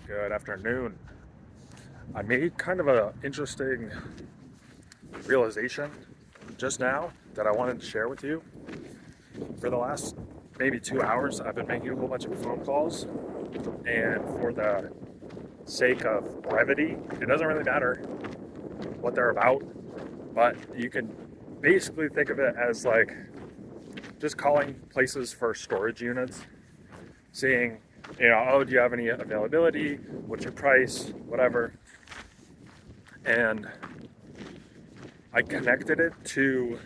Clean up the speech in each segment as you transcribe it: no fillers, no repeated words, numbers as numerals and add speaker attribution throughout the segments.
Speaker 1: Good afternoon. I made kind of an interesting realization just now that I wanted to share with you. For the last maybe 2 hours, I've been making a whole bunch of phone calls, and for the sake of brevity, it doesn't really matter what they're about, but you can basically think of it as like just calling places for storage units, seeing, oh, do you have any availability? What's your price? Whatever. And I connected it to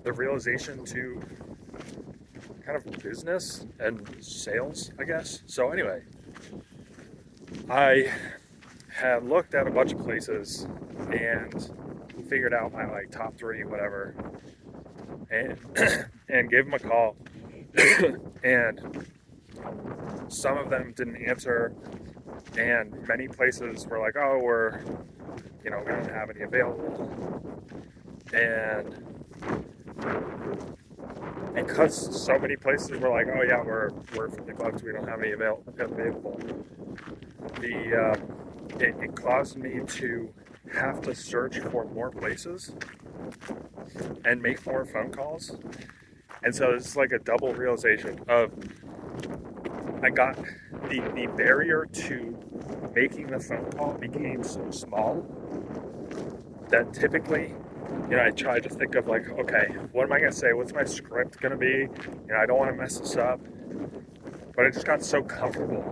Speaker 1: the realization to kind of business and sales, I guess. So anyway, I had looked at a bunch of places and figured out my like top three, whatever, and and gave them a call. And some of them didn't answer, and many places were like, "Oh, we don't have any available." And because so many places were like, "Oh yeah, we're fully booked. We don't have any available," it caused me to have to search for more places and make more phone calls. And so it's like a double realization of I got the barrier to making the phone call became so small that typically, I try to think of like, okay, what am I gonna say? What's my script gonna be? I don't want to mess this up. But I just got so comfortable,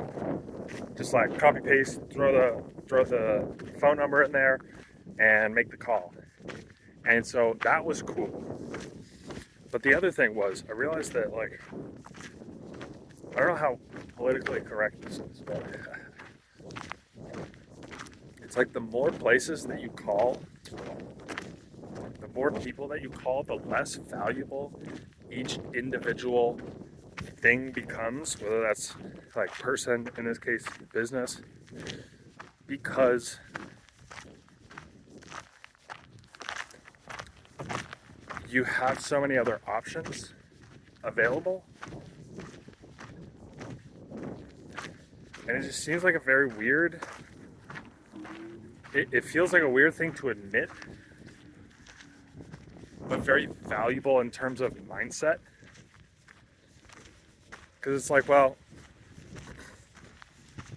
Speaker 1: just like copy paste, throw the phone number in there, and make the call. And so that was cool. But the other thing was, I realized that like, I don't know how politically correct this is, but it's like the more places that you call, the more people that you call, the less valuable each individual thing becomes, whether that's like person, in this case business, because you have so many other options available. And it just seems like a very weird, it feels like a weird thing to admit, but very valuable in terms of mindset. Because it's like, well,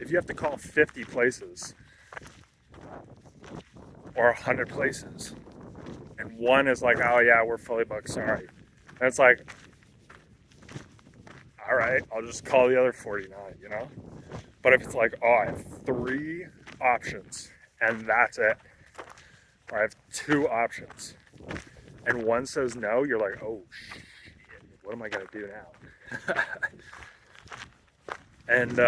Speaker 1: if you have to call 50 places or 100 places, and one is like, oh yeah, we're fully booked, sorry. And it's like, all right, I'll just call the other 49. But if it's like, oh, I have 3 options and that's it, or I have 2 options and one says no, you're like, oh shit, what am I gonna do now? And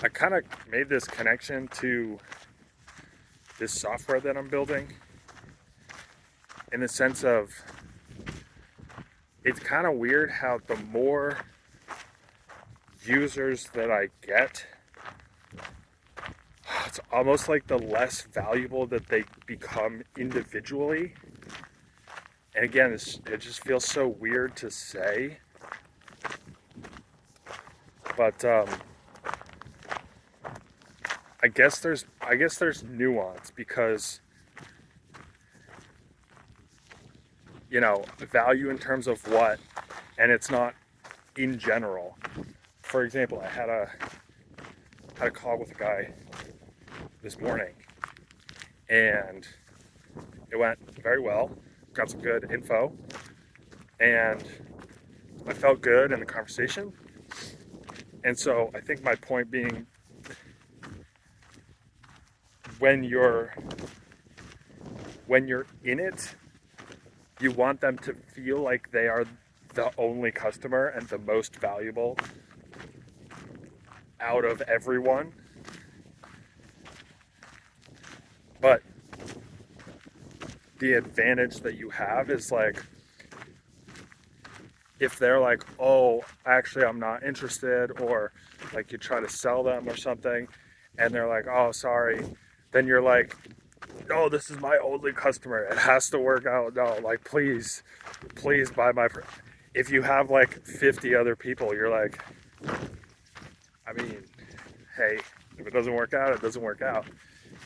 Speaker 1: I kind of made this connection to this software that I'm building, in the sense of, it's kind of weird how the more users that I get, it's almost like the less valuable that they become individually. And again, it just feels so weird to say, but I guess there's nuance, because value in terms of what, and it's not in general. For example, I had a call with a guy this morning, and it went very well. Got some good info, and I felt good in the conversation. And so I think my point being, when you're in it, you want them to feel like they are the only customer and the most valuable out of everyone. But the advantage that you have is like, if they're like, oh, actually I'm not interested, or like you try to sell them or something and they're like, oh, sorry, then you're like, no, this is my only customer, it has to work out, no, like please buy my if you have like 50 other people, you're like, I mean, hey, if it doesn't work out, it doesn't work out.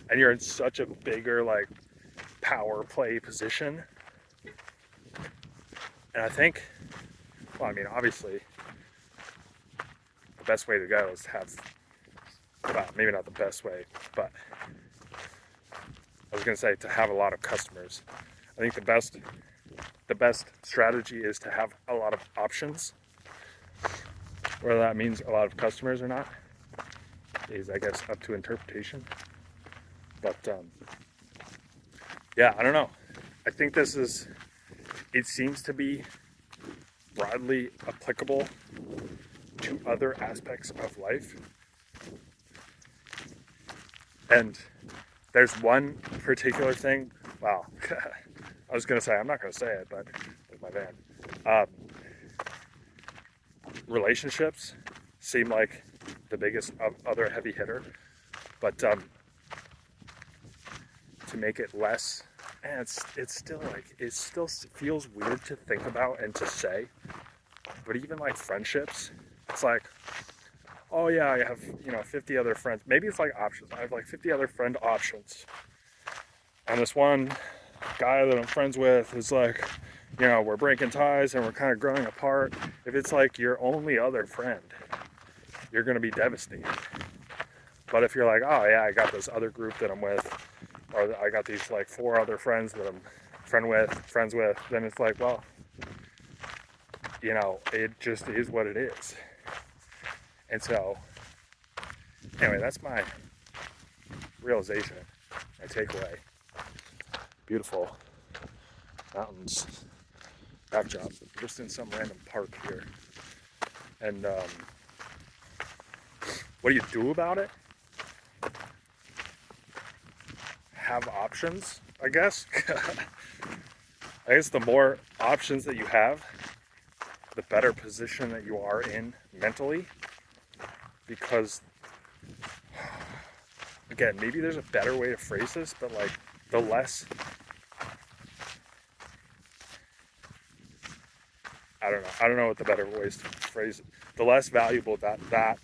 Speaker 1: And you're in such a bigger, like, power play position. And I think, well, I mean, obviously, the best way to go is to have, well, maybe not the best way, but I was going to say to have a lot of customers. I think the best strategy is to have a lot of options. Whether that means a lot of customers or not is, I guess, up to interpretation. But yeah, I don't know. I think it seems to be broadly applicable to other aspects of life. And there's one particular thing, wow, I was going to say, I'm not going to say it, but with my van. Relationships seem like the biggest other heavy hitter, but to make it less, and it's still like, it still feels weird to think about and to say, but even like friendships, it's like, oh yeah, I have, 50 other friends. Maybe it's like options. I have like 50 other friend options. And this one guy that I'm friends with is like, we're breaking ties and we're kind of growing apart. If it's like your only other friend, you're going to be devastated. But if you're like, oh yeah, I got this other group that I'm with, or I got these like 4 other friends that I'm friends with, then it's like, well, it just is what it is. And so, anyway, that's my realization, my takeaway. Beautiful mountains, backdrop, just in some random park here. And what do you do about it? Have options, I guess. I guess the more options that you have, the better position that you are in mentally. Because, again, maybe there's a better way to phrase this, but like the less, I don't know what the better ways to phrase it. The less valuable that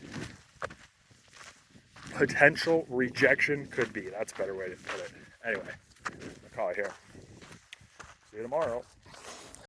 Speaker 1: potential rejection could be. That's a better way to put it. Anyway, I'll call it here. See you tomorrow.